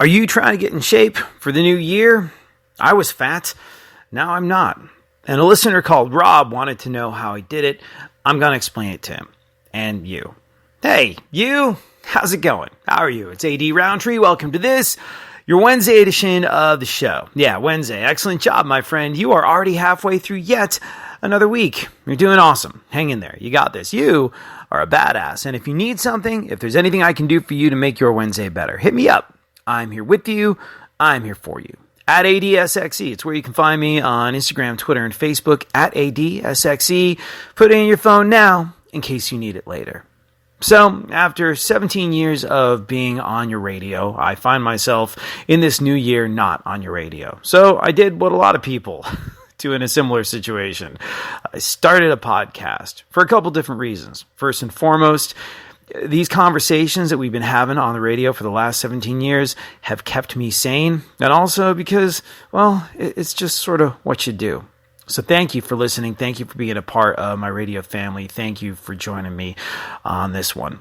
Are you trying to get in shape for the new year? I was fat. Now I'm not. And a listener called Rob wanted to know how I did it. I'm going to explain it to him. And you. Hey, you. How's it going? How are you? It's AD Roundtree. Welcome to this, your Wednesday edition of the show. Yeah, Wednesday. Excellent job, my friend. You are already halfway through yet another week. You're doing awesome. Hang in there. You got this. You are a badass. And if you need something, if there's anything I can do for you to make your Wednesday better, hit me up. I'm here with you. I'm here for you. At ADSXE. It's where you can find me on Instagram, Twitter, and Facebook at ADSXE. Put it in your phone now in case you need it later. So, after 17 years of being on your radio, I find myself in this new year not on your radio. So, I did what a lot of people do in a similar situation. I started a podcast for a couple different reasons. First and foremost, these conversations that we've been having on the radio for the last 17 years have kept me sane. And also because, well, it's just sort of what you do. So thank you for listening. Thank you for being a part of my radio family. Thank you for joining me on this one.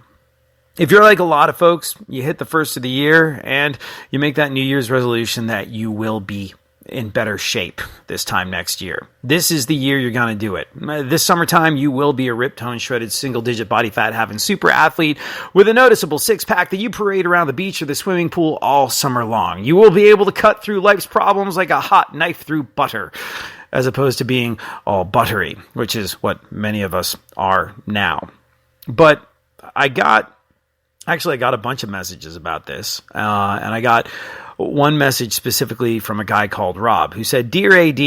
If you're like a lot of folks, you hit the first of the year and you make that New Year's resolution that you will be in better shape this time next year. This is the year you're going to do it. This summertime, you will be a ripped, toned, shredded, single-digit body fat having super athlete with a noticeable six-pack that you parade around the beach or the swimming pool all summer long. You will be able to cut through life's problems like a hot knife through butter, as opposed to being all buttery, which is what many of us are now. But I got a bunch of messages about this, and I got one message specifically from a guy called Rob who said, "Dear AD,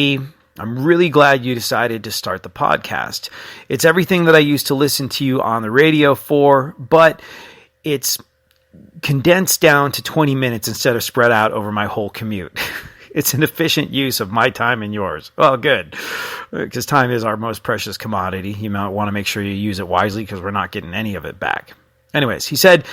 I'm really glad you decided to start the podcast. It's everything that I used to listen to you on the radio for, but it's condensed down to 20 minutes instead of spread out over my whole commute. It's an efficient use of my time and yours." Well, good, because time is our most precious commodity. You might want to make sure you use it wisely because we're not getting any of it back. Anyways, he said,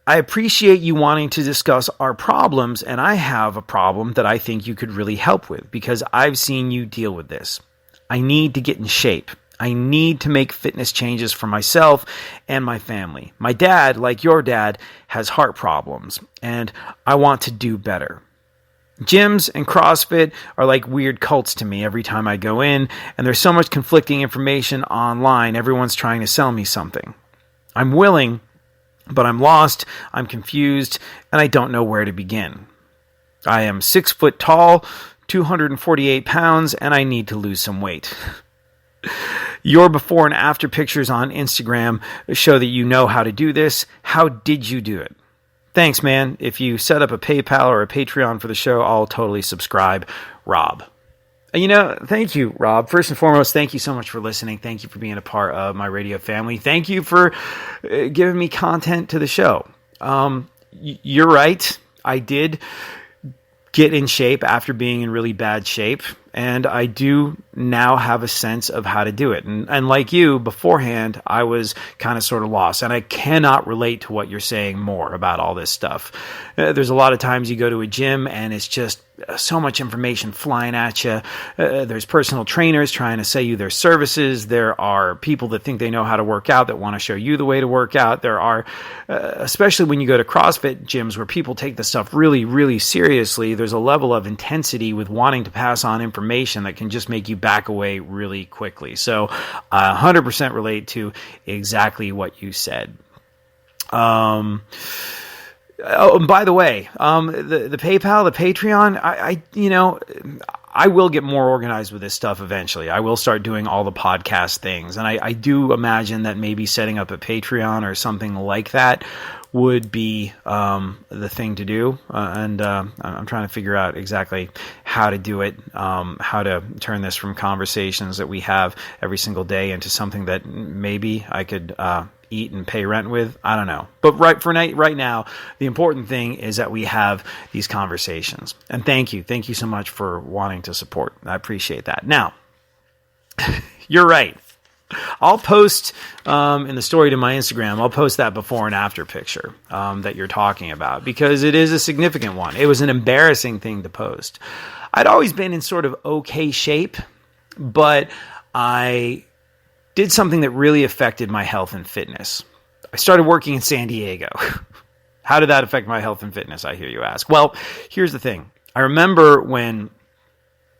"I appreciate you wanting to discuss our problems, and I have a problem that I think you could really help with because I've seen you deal with this. I need to get in shape. I need to make fitness changes for myself and my family. My dad, like your dad, has heart problems, and I want to do better. Gyms and CrossFit are like weird cults to me every time I go in, and there's so much conflicting information online. Everyone's trying to sell me something. I'm willing, but I'm lost, I'm confused, and I don't know where to begin. I am 6 foot tall, 248 pounds, and I need to lose some weight. Your before and after pictures on Instagram show that you know how to do this. How did you do it? Thanks, man. If you set up a PayPal or a Patreon for the show, I'll totally subscribe. Rob." Thank you, Rob. First and foremost, thank you so much for listening. Thank you for being a part of my radio family. Thank you for giving me content to the show. You're right. I did get in shape after being in really bad shape, and I do now have a sense of how to do it. And like you, beforehand, I was kind of sort of lost, and I cannot relate to what you're saying more about all this stuff. There's a lot of times you go to a gym, and it's just so much information flying at you. There's personal trainers trying to sell you their services. There are people that think they know how to work out that want to show you the way to work out. There are, especially when you go to CrossFit gyms where people take this stuff really, really seriously, there's a level of intensity with wanting to pass on information that can just make you back away really quickly. So I 100% relate to exactly what you said. Oh, and by the way, the PayPal, the Patreon, I will get more organized with this stuff eventually. I will start doing all the podcast things. And I do imagine that maybe setting up a Patreon or something like that would be the thing to do. And I'm trying to figure out exactly how to do it, how to turn this from conversations that we have every single day into something that maybe I could eat and pay rent with. I don't know. But right now, the important thing is that we have these conversations. And thank you. Thank you so much for wanting to support. I appreciate that. Now, you're right. I'll post in the story to my Instagram, I'll post that before and after picture that you're talking about, because it is a significant one. It was an embarrassing thing to post. I'd always been in sort of okay shape, but I did something that really affected my health and fitness. I started working in San Diego. How did that affect my health and fitness, I hear you ask? Well, here's the thing. I remember when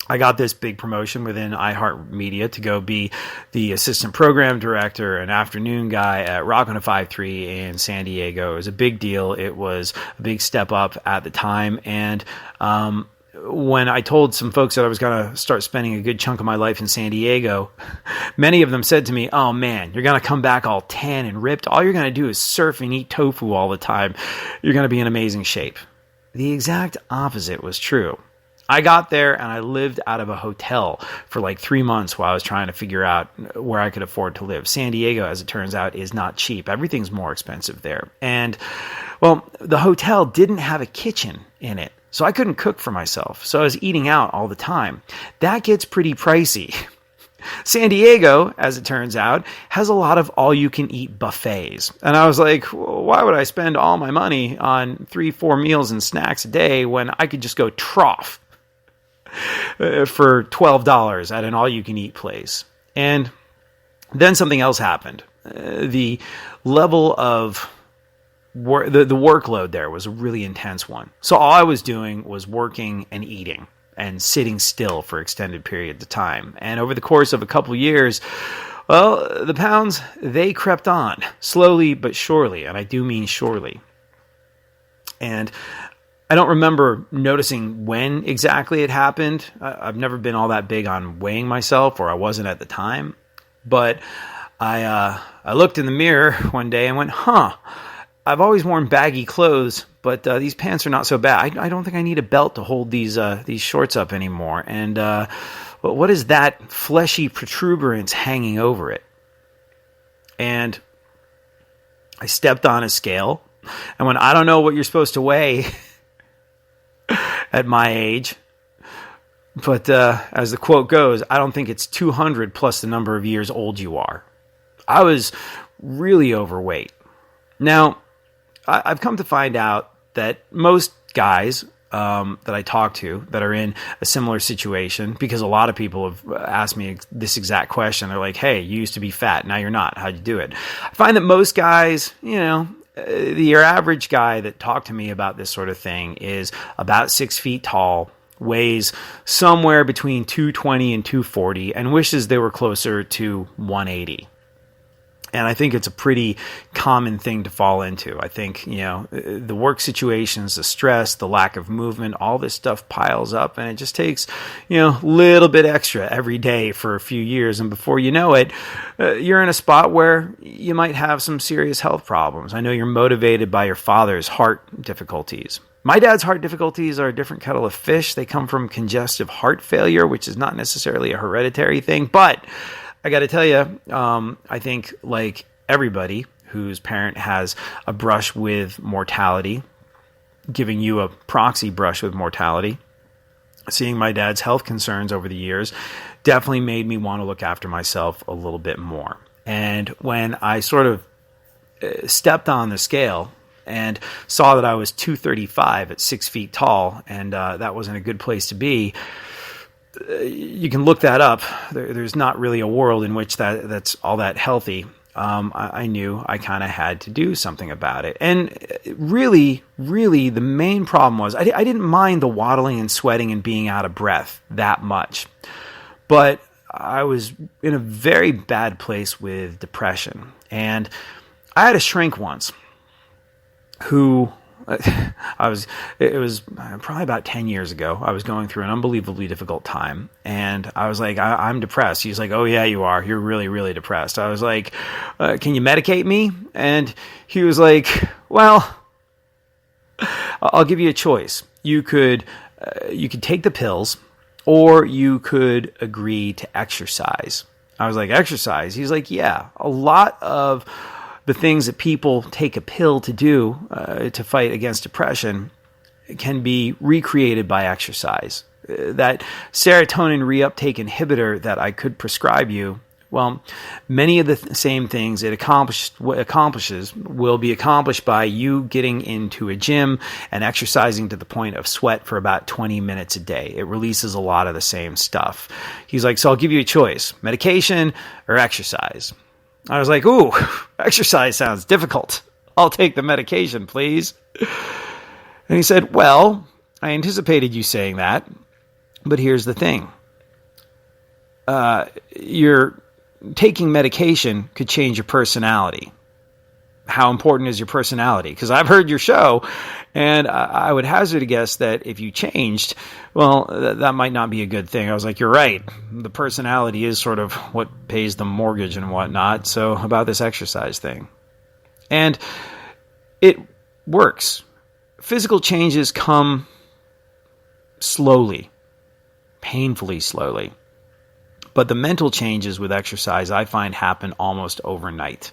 I got this big promotion within iHeartMedia to go be the assistant program director, an afternoon guy at Rock 105.3 in San Diego. It was a big deal. It was a big step up at the time. And when I told some folks that I was going to start spending a good chunk of my life in San Diego, many of them said to me, "Oh man, you're going to come back all tan and ripped. All you're going to do is surf and eat tofu all the time. You're going to be in amazing shape." The exact opposite was true. I got there and I lived out of a hotel for like 3 months while I was trying to figure out where I could afford to live. San Diego, as it turns out, is not cheap. Everything's more expensive there. And, well, the hotel didn't have a kitchen in it, so I couldn't cook for myself. So I was eating out all the time. That gets pretty pricey. San Diego, as it turns out, has a lot of all-you-can-eat buffets. And I was like, why would I spend all my money on 3-4 meals and snacks a day when I could just go trough for $12 at an all-you-can-eat place? And then something else happened. The level of the workload there was a really intense one. So all I was doing was working and eating and sitting still for extended periods of time. And over the course of a couple years, well, the pounds, they crept on, slowly but surely, and I do mean surely. And I don't remember noticing when exactly it happened. I've never been all that big on weighing myself, or I wasn't at the time. But I looked in the mirror one day and went, I've always worn baggy clothes, but these pants are not so bad. I don't think I need a belt to hold these shorts up anymore. And what is that fleshy protuberance hanging over it? And I stepped on a scale, and when I don't know what you're supposed to weigh at my age, but as the quote goes, I don't think it's 200 plus the number of years old you are. I was really overweight. Now, I've come to find out that most guys that I talk to that are in a similar situation, because a lot of people have asked me this exact question. They're like, hey, you used to be fat, now you're not. How'd you do it? I find that most guys, your average guy that talked to me about this sort of thing is about 6 feet tall, weighs somewhere between 220 and 240, and wishes they were closer to 180. And I think it's a pretty common thing to fall into. I think, the work situations, the stress, the lack of movement, all this stuff piles up, and it just takes, a little bit extra every day for a few years. And before you know it, you're in a spot where you might have some serious health problems. I know you're motivated by your father's heart difficulties. My dad's heart difficulties are a different kettle of fish. They come from congestive heart failure, which is not necessarily a hereditary thing, but I got to tell you, I think like everybody whose parent has a brush with mortality, giving you a proxy brush with mortality, seeing my dad's health concerns over the years definitely made me want to look after myself a little bit more. And when I sort of stepped on the scale and saw that I was 235 at 6 feet tall, and that wasn't a good place to be, you can look that up. There's not really a world in which that's all that healthy. I knew I kind of had to do something about it. And really, really, the main problem was I didn't mind the waddling and sweating and being out of breath that much. But I was in a very bad place with depression. And I had a shrink once who... it was probably about 10 years ago. I was going through an unbelievably difficult time, and I was like, I'm depressed. He's like, oh yeah, you are. You're really, really depressed. I was like, can you medicate me? And he was like, well, I'll give you a choice. You could take the pills, or you could agree to exercise. I was like, exercise? He's like, yeah, a lot of the things that people take a pill to do to fight against depression can be recreated by exercise. That serotonin reuptake inhibitor that I could prescribe you, well, many of the same things it accomplishes will be accomplished by you getting into a gym and exercising to the point of sweat for about 20 minutes a day. It releases a lot of the same stuff. He's like, so I'll give you a choice, medication or exercise. I was like, ooh, exercise sounds difficult. I'll take the medication, please. And he said, well, I anticipated you saying that, but here's the thing. Your taking medication could change your personality. How important is your personality? Because I've heard your show, and I would hazard a guess that if you changed, well, that might not be a good thing. I was like, you're right. The personality is sort of what pays the mortgage and whatnot. So about this exercise thing. And it works. Physical changes come slowly, painfully slowly. But the mental changes with exercise, I find, happen almost overnight.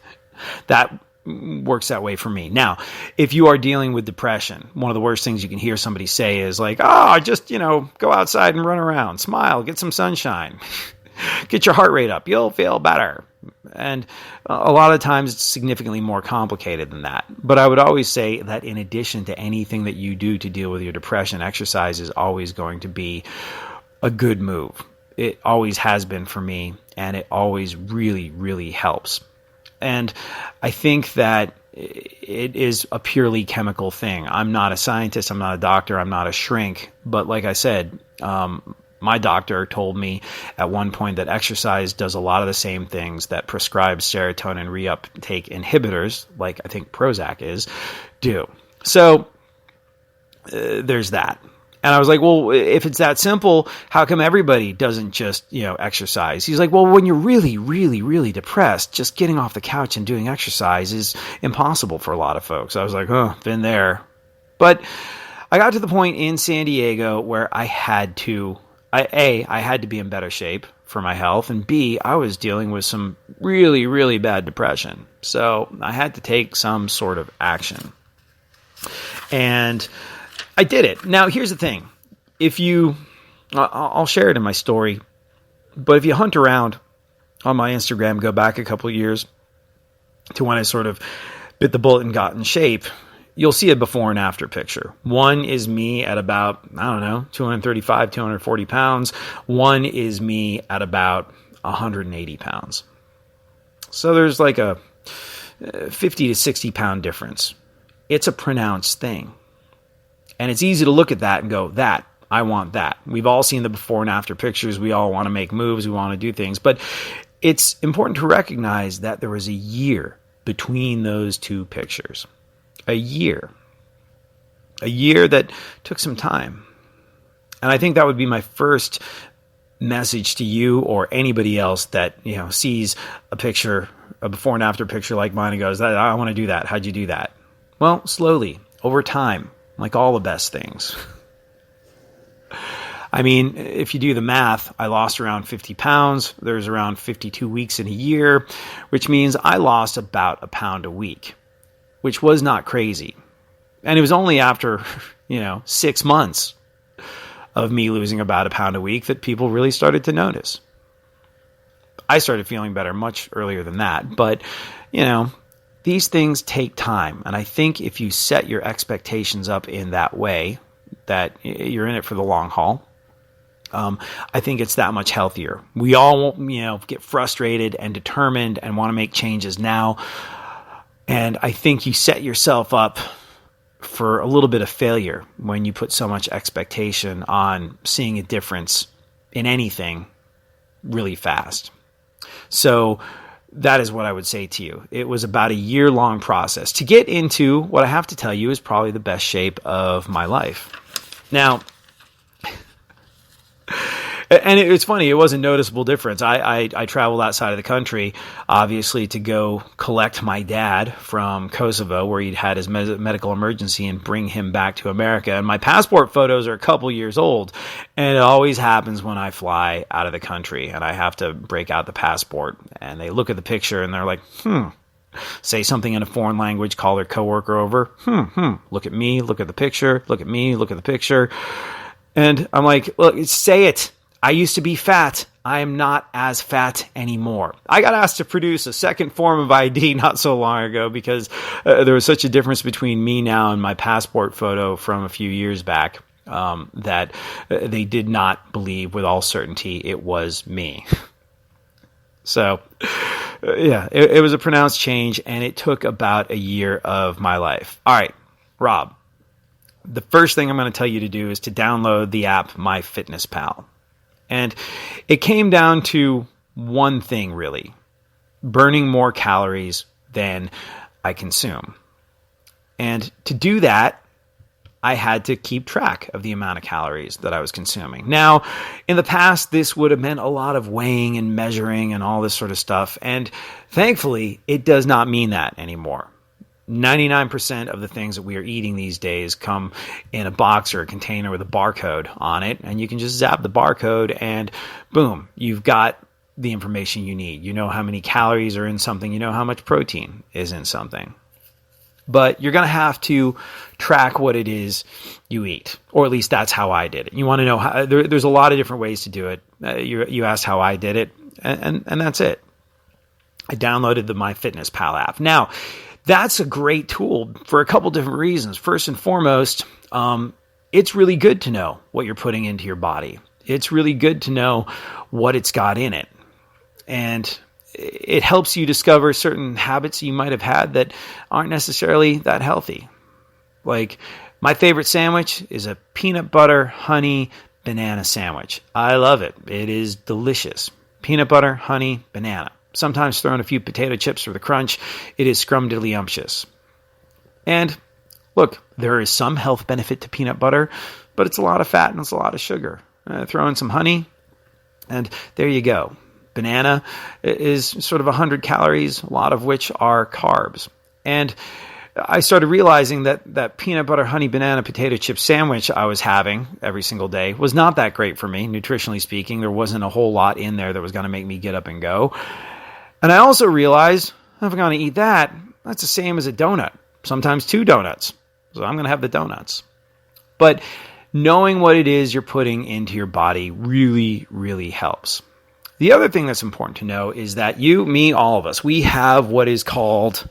That works that way for me. Now, if you are dealing with depression, one of the worst things you can hear somebody say is like, oh, just, go outside and run around, smile, get some sunshine, get your heart rate up, you'll feel better. And a lot of times it's significantly more complicated than that. But I would always say that in addition to anything that you do to deal with your depression, exercise is always going to be a good move. It always has been for me, and it always really, really helps. And I think that it is a purely chemical thing. I'm not a scientist. I'm not a doctor. I'm not a shrink. But like I said, my doctor told me at one point that exercise does a lot of the same things that prescribed serotonin reuptake inhibitors, like I think Prozac do. So there's that. And I was like, well, if it's that simple, how come everybody doesn't just, exercise? He's like, well, when you're really, really, really depressed, just getting off the couch and doing exercise is impossible for a lot of folks. I was like, been there. But I got to the point in San Diego where I had to be in better shape for my health, and B, I was dealing with some really, really bad depression. So I had to take some sort of action. And I did it. Now, here's the thing. I'll share it in my story, but if you hunt around on my Instagram, go back a couple of years to when I sort of bit the bullet and got in shape, you'll see a before and after picture. One is me at about, 235, 240 pounds. One is me at about 180 pounds. So there's like a 50 to 60 pound difference. It's a pronounced thing. And it's easy to look at that and go, I want that. We've all seen the before and after pictures. We all want to make moves. We want to do things. But it's important to recognize that there was a year between those two pictures. A year that took some time. And I think that would be my first message to you or anybody else that, sees a picture, a before and after picture like mine and goes, I want to do that. How'd you do that? Well, slowly, over time, like all the best things. I mean, if you do the math, I lost around 50 pounds. There's around 52 weeks in a year, which means I lost about a pound a week, which was not crazy. And it was only after, 6 months of me losing about a pound a week that people really started to notice. I started feeling better much earlier than that. But, these things take time. And I think if you set your expectations up in that way, that you're in it for the long haul, I think it's that much healthier. We all, get frustrated and determined and want to make changes now. And I think you set yourself up for a little bit of failure when you put so much expectation on seeing a difference in anything really fast. So that is what I would say to you. It was about a year-long process to get into what I have to tell you is probably the best shape of my life. Now, and it's funny, it was a noticeable difference. I traveled outside of the country, obviously, to go collect my dad from Kosovo, where he'd had his medical emergency, and bring him back to America. And my passport photos are a couple years old, and it always happens when I fly out of the country, and I have to break out the passport. And they look at the picture, and they're like, say something in a foreign language, call their coworker over, look at me, look at the picture, look at me, look at the picture. And I'm like, look, say it. I used to be fat. I am not as fat anymore. I got asked to produce a second form of ID not so long ago because there was such a difference between me now and my passport photo from a few years back that they did not believe with all certainty it was me. So Yeah, it was a pronounced change, and it took about a year of my life. All right, Rob, the first thing I'm going to tell you to do is to download the app MyFitnessPal. And it came down to one thing, really: burning more calories than I consume. And to do that, I had to keep track of the amount of calories that I was consuming. Now, in the past, this would have meant a lot of weighing and measuring and all this sort of stuff. And thankfully, it does not mean that anymore. 99% of the things that we are eating these days come in a box or a container with a barcode on it. And you can just zap the barcode and boom, you've got the information you need. You know how many calories are in something. You know how much protein is in something. But you're going to have to track what it is you eat, or at least that's how I did it. You want to know how, there's a lot of different ways to do it. You asked how I did it, and that's it. I downloaded the MyFitnessPal app. Now, that's a great tool for a couple different reasons. First and foremost, it's really good to know what you're putting into your body. It's really good to know what it's got in it. And it helps you discover certain habits you might have had that aren't necessarily that healthy. Like, my favorite sandwich is a peanut butter, honey, banana sandwich. I love it. It is delicious. Peanut butter, honey, banana. Sometimes throw in a few potato chips for the crunch. It is scrumdiddlyumptious. And look, there is some health benefit to peanut butter, but it's a lot of fat and it's a lot of sugar. Throw in some honey, and there you go. Banana is sort of 100 calories, a lot of which are carbs. And I started realizing that peanut butter, honey, banana, potato chip sandwich I was having every single day was not that great for me, nutritionally speaking. There wasn't a whole lot in there that was going to make me get up and go. And I also realized if I'm going to eat that, that's the same as a donut, sometimes 2 donuts. So I'm going to have the donuts. But knowing what it is you're putting into your body really, really helps. The other thing that's important to know is that you, me, all of us, we have what is called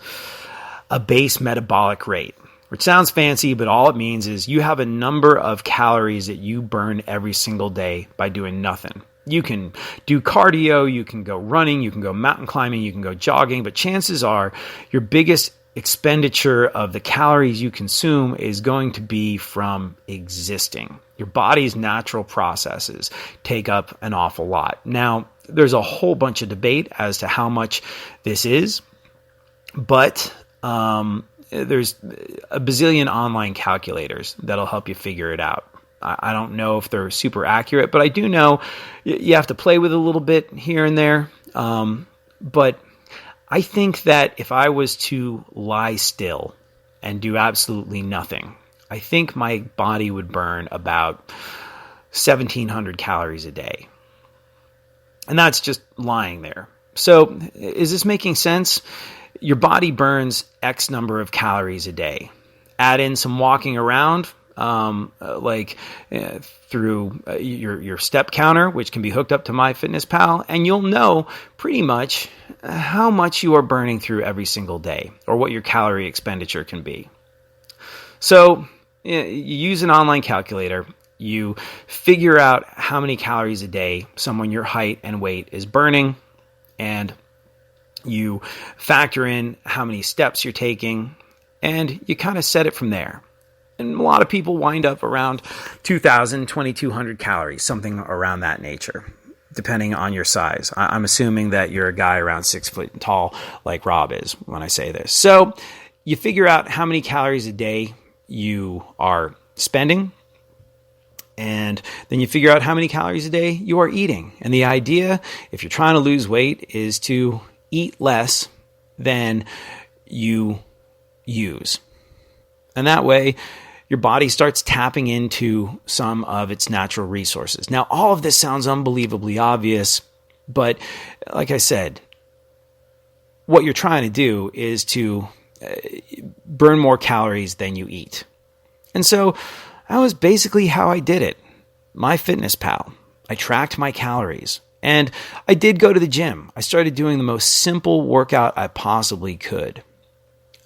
a base metabolic rate, which sounds fancy, but all it means is you have a number of calories that you burn every single day by doing nothing. You can do cardio, you can go running, you can go mountain climbing, you can go jogging, but chances are your biggest expenditure of the calories you consume is going to be from existing. Your body's natural processes take up an awful lot. Now, there's a whole bunch of debate as to how much this is, but there's a bazillion online calculators that'll help you figure it out. I don't know if they're super accurate, but I do know you have to play with it a little bit here and there. But I think that if I was to lie still and do absolutely nothing, I think my body would burn about 1,700 calories a day. And that's just lying there. So is this making sense? Your body burns X number of calories a day. Add in some walking around, through your step counter, which can be hooked up to MyFitnessPal, and you'll know pretty much how much you are burning through every single day, or what your calorie expenditure can be. So you use an online calculator. You figure out how many calories a day someone your height and weight is burning, and you factor in how many steps you're taking, and you kind of set it from there. And a lot of people wind up around 2,000, 2,200 calories, something around that nature, depending on your size. I'm assuming that you're a guy around 6 foot tall, like Rob is when I say this. So you figure out how many calories a day you are spending, and then you figure out how many calories a day you are eating. And the idea, if you're trying to lose weight, is to eat less than you use. And that way, your body starts tapping into some of its natural resources. Now, all of this sounds unbelievably obvious, but like I said, what you're trying to do is to burn more calories than you eat. And so that was basically how I did it. MyFitnessPal. I tracked my calories. And I did go to the gym. I started doing the most simple workout I possibly could.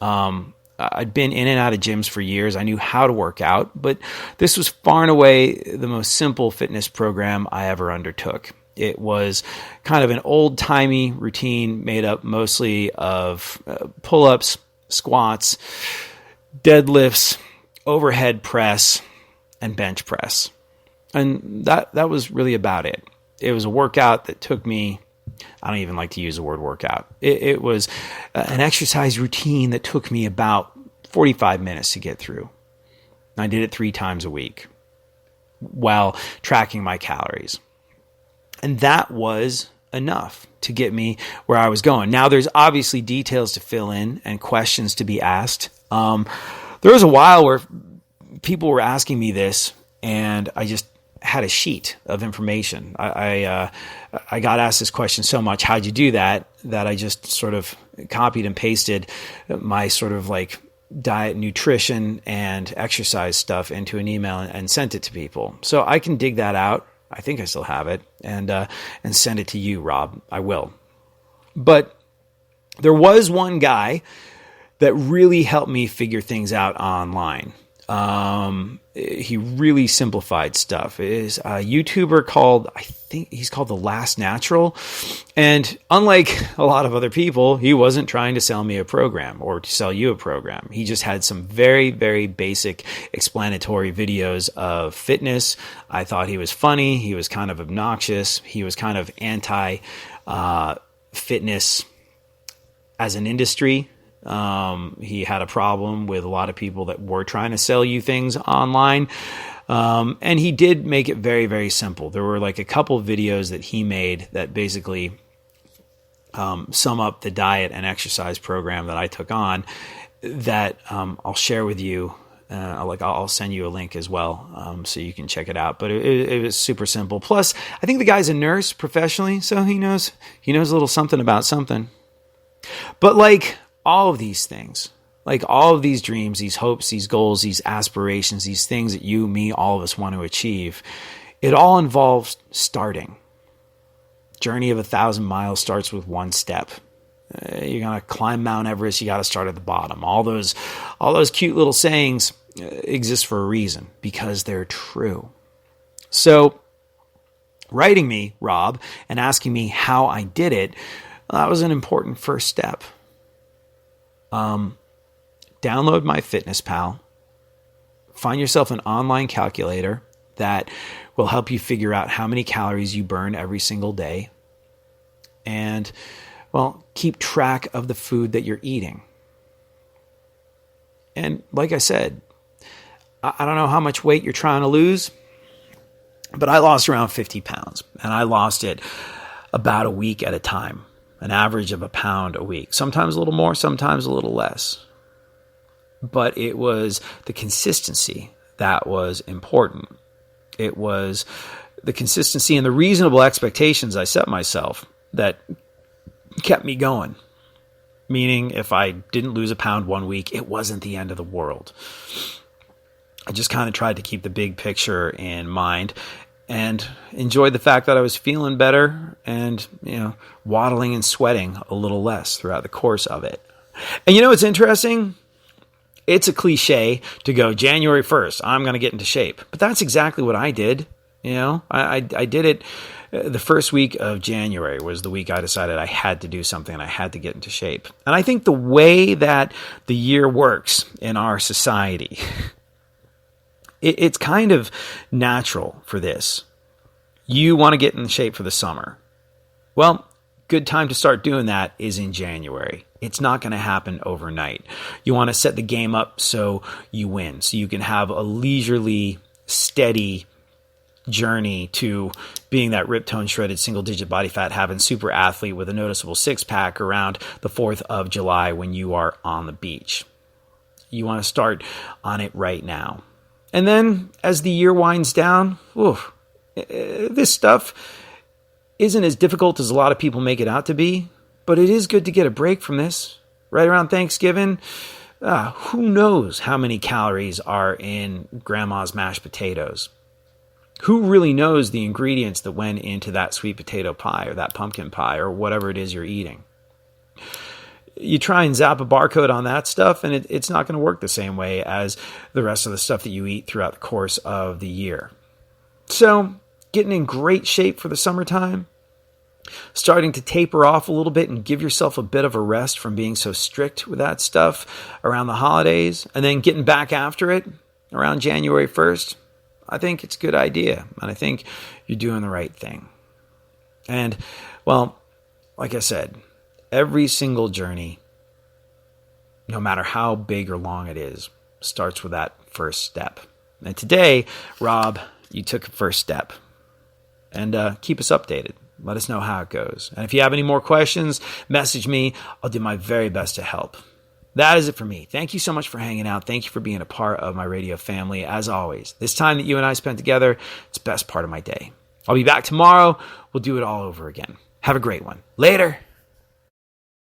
I'd been in and out of gyms for years. I knew how to work out, but this was far and away the most simple fitness program I ever undertook. It was kind of an old-timey routine made up mostly of pull-ups, squats, deadlifts, overhead press, and bench press. And that was really about it. It was a workout that took me, I don't even like to use the word workout. It was an exercise routine that took me about 45 minutes to get through. I did it 3 times a week while tracking my calories. And that was enough to get me where I was going. Now, there's obviously details to fill in and questions to be asked. There was a while where people were asking me this, and I just had a sheet of information. I got asked this question so much, how'd you do that I just sort of copied and pasted my sort of like diet, nutrition, and exercise stuff into an email and sent it to people. So I can dig that out. I think I still have it, and send it to you, Rob. I will. But there was one guy that really helped me figure things out online. He really simplified stuff. It is a YouTuber called, I think he's called The Last Natural. And unlike a lot of other people, he wasn't trying to sell me a program or to sell you a program. He just had some very, very basic explanatory videos of fitness. I thought he was funny. He was kind of obnoxious. He was kind of anti fitness as an industry. He had a problem with a lot of people that were trying to sell you things online. And he did make it very, very simple. There were like a couple of videos that he made that basically sum up the diet and exercise program that I took on that I'll share with you. I'll send you a link as well so you can check it out. But it was super simple. Plus, I think the guy's a nurse professionally, so he knows a little something about something. But like all of these things, like all of these dreams, these hopes, these goals, these aspirations, these things that you, me, all of us want to achieve, it all involves starting. Journey of 1,000 miles starts with one step. You're going to climb Mount Everest, you got to start at the bottom. All those cute little sayings exist for a reason, because they're true. So writing me, Rob, and asking me how I did it, that was an important first step. Download MyFitnessPal. Find yourself an online calculator that will help you figure out how many calories you burn every single day. And, well, keep track of the food that you're eating. And like I said, I don't know how much weight you're trying to lose, but I lost around 50 pounds. And I lost it about a week at a time. An average of 1 pound a week, sometimes a little more, sometimes a little less. But it was the consistency that was important. It was the consistency and the reasonable expectations I set myself that kept me going. Meaning if I didn't lose 1 pound 1 week, it wasn't the end of the world. I just kind of tried to keep the big picture in mind and enjoyed the fact that I was feeling better and, waddling and sweating a little less throughout the course of it. And what's interesting? It's a cliche to go January 1st, I'm going to get into shape. But that's exactly what I did. I did it. The first week of January was the week I decided I had to do something and I had to get into shape. And I think the way that the year works in our society, it's kind of natural for this. You want to get in shape for the summer. Well, good time to start doing that is in January. It's not going to happen overnight. You want to set the game up so you win, so you can have a leisurely, steady journey to being that ripped, toned, shredded, single-digit body fat having super athlete with a noticeable six-pack around the 4th of July when you are on the beach. You want to start on it right now. And then as the year winds down, this stuff isn't as difficult as a lot of people make it out to be, but it is good to get a break from this. Right around Thanksgiving, who knows how many calories are in grandma's mashed potatoes? Who really knows the ingredients that went into that sweet potato pie or that pumpkin pie or whatever it is you're eating? You try and zap a barcode on that stuff, and it's not going to work the same way as the rest of the stuff that you eat throughout the course of the year. So getting in great shape for the summertime, starting to taper off a little bit and give yourself a bit of a rest from being so strict with that stuff around the holidays, and then getting back after it around January 1st, I think it's a good idea. And I think you're doing the right thing. And, well, like I said, every single journey, no matter how big or long it is, starts with that first step. And today, Rob, you took a first step. And keep us updated. Let us know how it goes. And if you have any more questions, message me. I'll do my very best to help. That is it for me. Thank you so much for hanging out. Thank you for being a part of my radio family. As always, this time that you and I spent together, it's the best part of my day. I'll be back tomorrow. We'll do it all over again. Have a great one. Later.